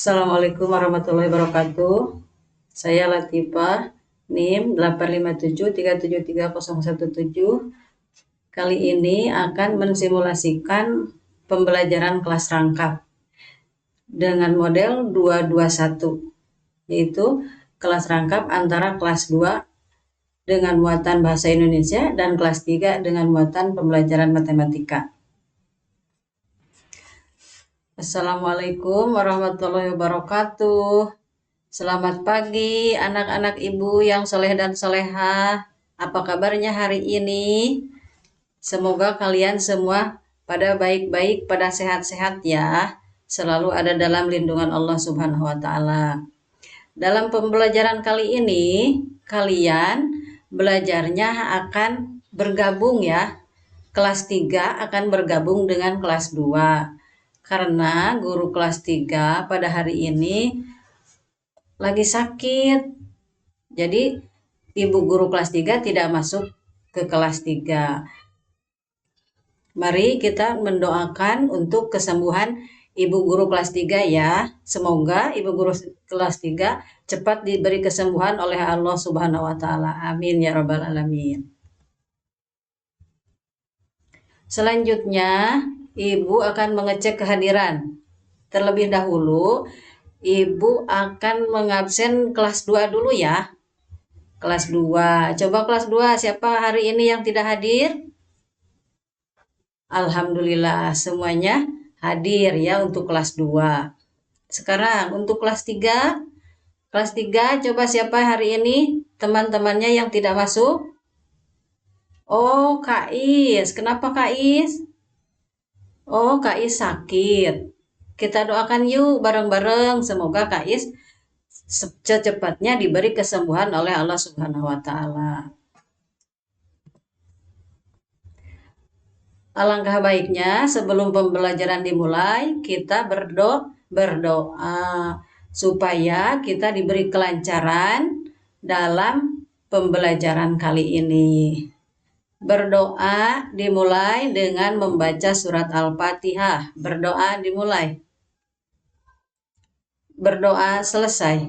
Assalamualaikum warahmatullahi wabarakatuh. Saya Latifah, NIM 857373017. Kali ini akan mensimulasikan pembelajaran kelas rangkap dengan model 221, yaitu kelas rangkap antara kelas 2 dengan muatan bahasa Indonesia dan kelas 3 dengan muatan pembelajaran matematika. Assalamualaikum warahmatullahi wabarakatuh. Selamat pagi anak-anak ibu yang soleh dan solehah. Apa kabarnya hari ini? Semoga kalian semua pada baik-baik, pada sehat-sehat ya. Selalu ada dalam lindungan Allah Subhanahu wa Ta'ala. Dalam pembelajaran kali ini, kalian belajarnya akan bergabung ya. Kelas 3 akan bergabung dengan kelas 2. Karena guru kelas 3 pada hari ini lagi sakit. Jadi ibu guru kelas 3 tidak masuk ke kelas 3. Mari kita mendoakan untuk kesembuhan ibu guru kelas 3 ya. Semoga ibu guru kelas 3 cepat diberi kesembuhan oleh Allah Subhanahu wa Ta'ala. Amin ya rabbal alamin. Selanjutnya, ibu akan mengecek kehadiran. Terlebih dahulu, ibu akan mengabsen kelas 2 dulu ya. Kelas 2. Coba kelas 2, siapa hari ini yang tidak hadir? Alhamdulillah, semuanya hadir ya untuk kelas 2. Sekarang untuk kelas 3. Kelas 3, coba siapa hari ini teman-temannya yang tidak masuk? Oh, Kak Is. Kenapa Kak Is? Oh, Kak Is sakit. Kita doakan yuk bareng-bareng. Semoga Kak Is secepatnya diberi kesembuhan oleh Allah Subhanahu wa Ta'ala. Alangkah baiknya sebelum pembelajaran dimulai, kita berdoa supaya kita diberi kelancaran dalam pembelajaran kali ini. Berdoa dimulai dengan membaca surat Al-Fatihah. Berdoa dimulai. Berdoa selesai.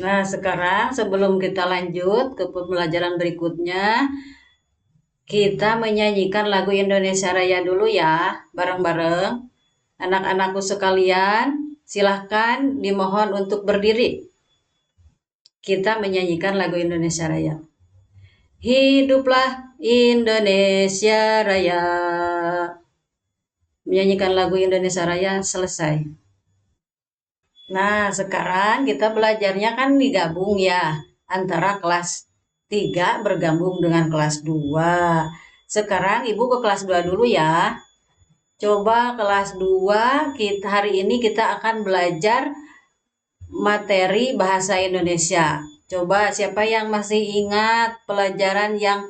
Nah, sekarang sebelum kita lanjut ke pembelajaran berikutnya, kita menyanyikan lagu Indonesia Raya dulu ya, bareng-bareng. Anak-anakku sekalian, silahkan dimohon untuk berdiri. Kita menyanyikan lagu Indonesia Raya. Hiduplah Indonesia Raya. Menyanyikan lagu Indonesia Raya selesai. Nah, sekarang kita belajarnya kan digabung ya, antara kelas 3 bergabung dengan kelas 2. Sekarang ibu ke kelas 2 dulu ya. Coba kelas 2, hari ini kita akan belajar materi bahasa Indonesia. Coba siapa yang masih ingat pelajaran yang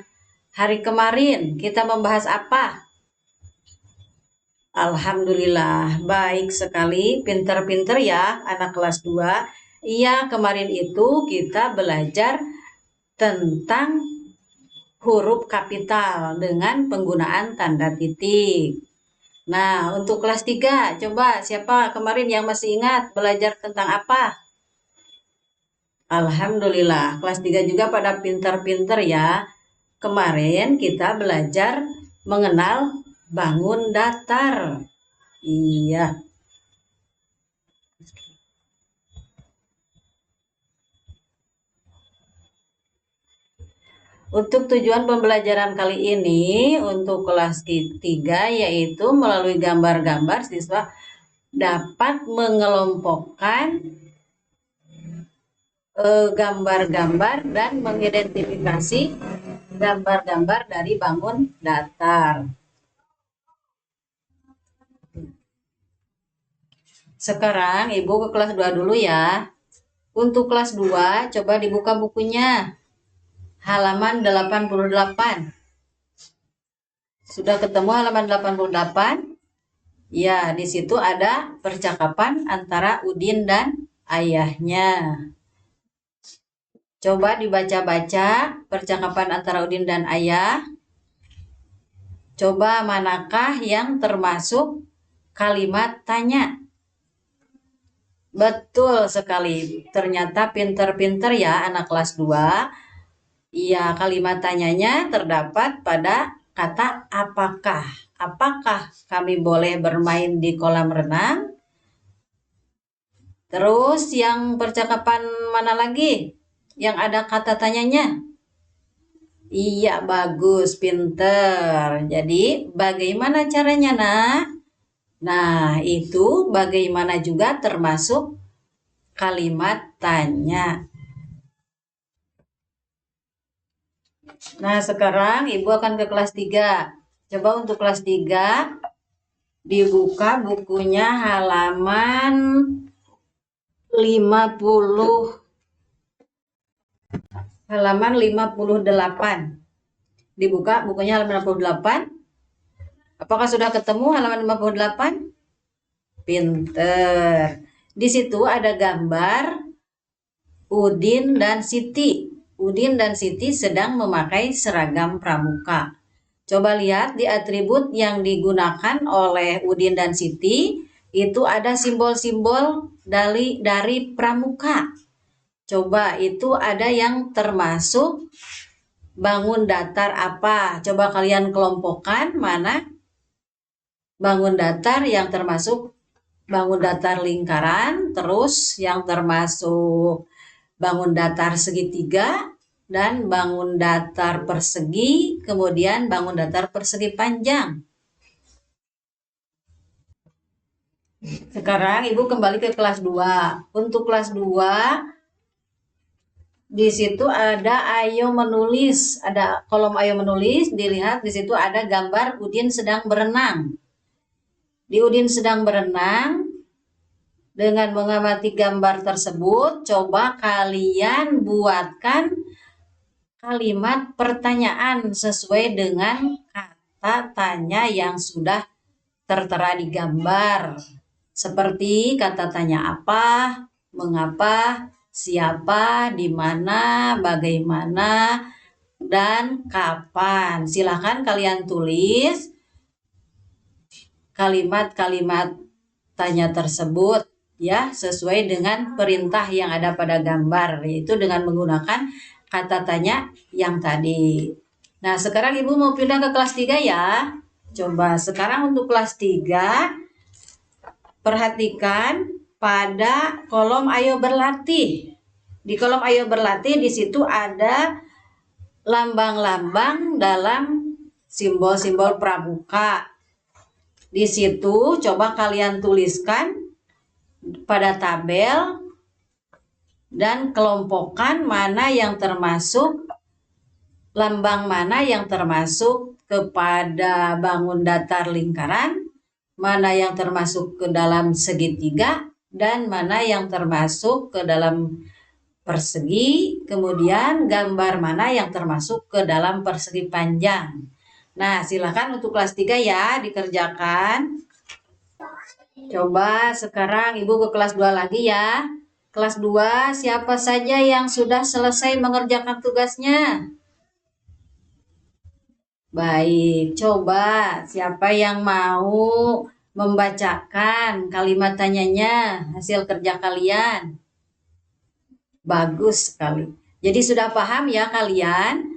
hari kemarin kita membahas apa? Alhamdulillah, baik sekali, pinter-pinter ya anak kelas 2. Iya, kemarin itu kita belajar tentang huruf kapital dengan penggunaan tanda titik. Nah, untuk kelas 3, coba siapa kemarin yang masih ingat belajar tentang apa? Alhamdulillah, kelas 3 juga pada pinter-pinter ya. Kemarin kita belajar mengenal bangun datar. Iya. Untuk tujuan pembelajaran kali ini untuk kelas 3 yaitu melalui gambar-gambar siswa dapat mengelompokkan gambar-gambar dan mengidentifikasi gambar-gambar dari bangun datar. Sekarang ibu ke kelas 2 dulu ya. Untuk kelas 2 coba dibuka bukunya. Halaman 88. Sudah ketemu halaman 88? Ya, di situ ada percakapan antara Udin dan ayahnya. Coba dibaca-baca percakapan antara Udin dan ayah. Coba manakah yang termasuk kalimat tanya? Betul sekali. Ternyata pinter-pinter ya anak kelas 2. Iya, kalimat tanyanya terdapat pada kata apakah. Apakah kami boleh bermain di kolam renang? Terus yang percakapan mana lagi? Yang ada kata tanyanya? Iya, bagus, pinter. Jadi, bagaimana caranya, nak? Nah, itu bagaimana juga termasuk kalimat tanya. Nah, sekarang Ibu akan ke kelas 3. Coba untuk kelas 3 dibuka bukunya halaman 50. Halaman 58. Dibuka bukunya halaman 58. Apakah sudah ketemu halaman 58? Pinter. Di situ ada gambar Udin dan Siti. Udin dan Siti sedang memakai seragam pramuka. Coba lihat di atribut yang digunakan oleh Udin dan Siti, itu ada simbol-simbol dari pramuka. Coba itu ada yang termasuk bangun datar apa? Coba kalian kelompokkan mana bangun datar yang termasuk bangun datar lingkaran, terus yang termasuk bangun datar segitiga, dan bangun datar persegi, kemudian bangun datar persegi panjang. Sekarang Ibu kembali ke kelas 2. Untuk kelas 2, di situ ada ayo menulis, ada kolom ayo menulis, dilihat di situ ada gambar Udin sedang berenang. Di Udin sedang berenang, dengan mengamati gambar tersebut, coba kalian buatkan kalimat pertanyaan sesuai dengan kata tanya yang sudah tertera di gambar. Seperti kata tanya apa, mengapa, siapa, di mana, bagaimana, dan kapan. Silakan kalian tulis kalimat-kalimat tanya tersebut ya sesuai dengan perintah yang ada pada gambar, yaitu dengan menggunakan kata tanya yang tadi. Nah, sekarang Ibu mau pindah ke kelas 3 ya. Coba sekarang untuk kelas 3 perhatikan pada kolom ayo berlatih. Di kolom ayo berlatih di situ ada lambang-lambang dalam simbol-simbol pramuka. Di situ coba kalian tuliskan pada tabel dan kelompokkan mana yang termasuk lambang mana yang termasuk kepada bangun datar lingkaran, mana yang termasuk ke dalam segitiga, dan mana yang termasuk ke dalam persegi, kemudian gambar mana yang termasuk ke dalam persegi panjang. Nah, silakan untuk kelas 3 ya dikerjakan. Coba sekarang Ibu ke kelas 2 lagi ya. Kelas 2, siapa saja yang sudah selesai mengerjakan tugasnya? Baik, coba siapa yang mau membacakan kalimat tanyanya, hasil kerja kalian? Bagus sekali. Jadi sudah paham ya kalian?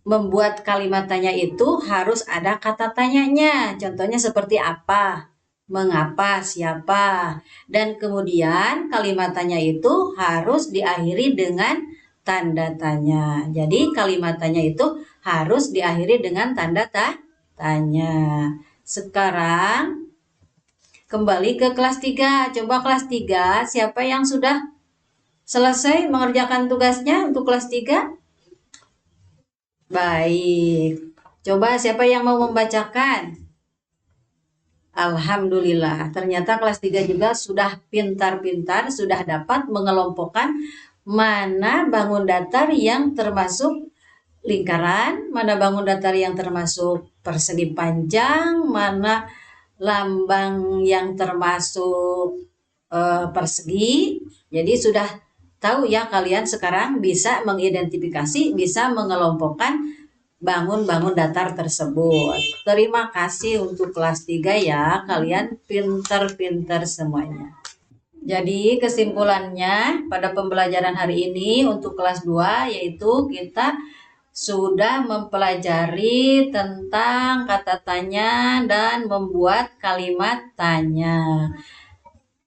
Membuat kalimat tanya itu harus ada kata tanyanya. Contohnya seperti apa? Mengapa, siapa, dan kemudian kalimat tanya itu harus diakhiri dengan tanda tanya. Jadi kalimat tanya itu harus diakhiri dengan tanda tanya. Sekarang kembali ke kelas 3. Coba kelas 3, siapa yang sudah selesai mengerjakan tugasnya untuk kelas 3? Baik. Coba siapa yang mau membacakan? Alhamdulillah, ternyata kelas 3 juga sudah pintar-pintar, sudah dapat mengelompokkan mana bangun datar yang termasuk lingkaran, mana bangun datar yang termasuk persegi panjang, mana lambang yang termasuk persegi. Jadi sudah tahu ya kalian sekarang bisa mengidentifikasi, bisa mengelompokkan bangun-bangun datar tersebut. Terima kasih untuk kelas 3 ya, kalian pinter-pinter semuanya. Jadi kesimpulannya pada pembelajaran hari ini untuk kelas 2 yaitu kita sudah mempelajari tentang kata tanya dan membuat kalimat tanya.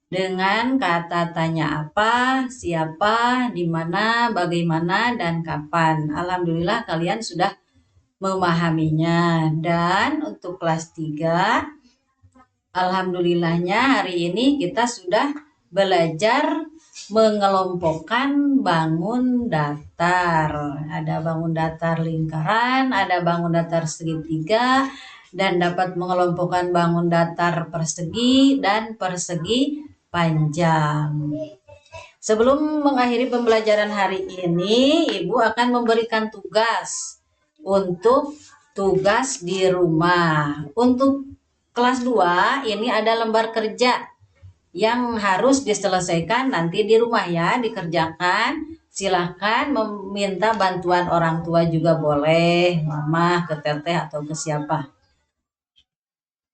Dengan kata tanya apa, siapa, di mana, bagaimana, dan kapan. Alhamdulillah kalian sudah memahaminya. Dan untuk kelas 3 alhamdulillahnya hari ini kita sudah belajar mengelompokkan bangun datar. Ada bangun datar lingkaran, ada bangun datar segitiga, dan dapat mengelompokkan bangun datar persegi dan persegi panjang. Sebelum mengakhiri pembelajaran hari ini, Ibu akan memberikan tugas untuk tugas di rumah. Untuk kelas 2 ini ada lembar kerja yang harus diselesaikan nanti di rumah ya, dikerjakan. Silahkan meminta bantuan orang tua juga boleh, mama, ke teteh atau ke siapa.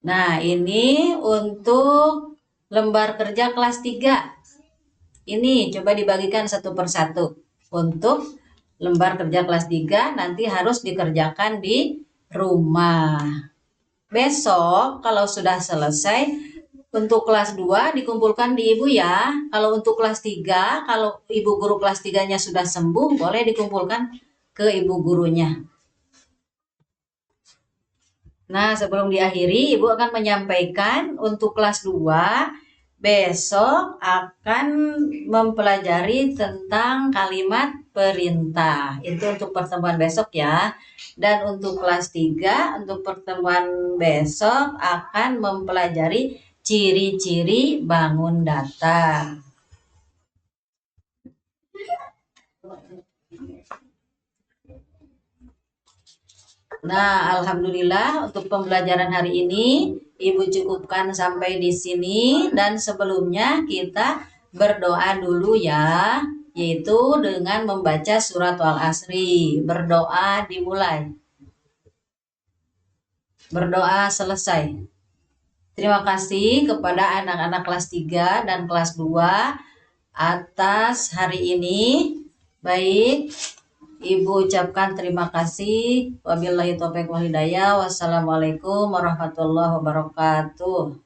Nah, ini untuk lembar kerja kelas 3. Ini coba dibagikan satu persatu. Untuk lembar kerja kelas 3 nanti harus dikerjakan di rumah. Besok kalau sudah selesai untuk kelas 2 dikumpulkan di ibu ya. Kalau untuk kelas 3, kalau ibu guru kelas 3-nya sudah sembuh, boleh dikumpulkan ke ibu gurunya. Nah, sebelum diakhiri, ibu akan menyampaikan untuk kelas 2 besok akan mempelajari tentang kalimat perintah. Itu untuk pertemuan besok ya. Dan untuk kelas 3, untuk pertemuan besok akan mempelajari ciri-ciri bangun datar. Nah, alhamdulillah untuk pembelajaran hari ini Ibu cukupkan sampai di sini, dan sebelumnya kita berdoa dulu ya, yaitu dengan membaca surat Al-Asri. Berdoa dimulai. Berdoa selesai. Terima kasih kepada anak-anak kelas 3 dan kelas 2 atas hari ini. Baik, Ibu ucapkan terima kasih. Wabillahi taufiq wal hidayah. Wassalamualaikum warahmatullahi wabarakatuh.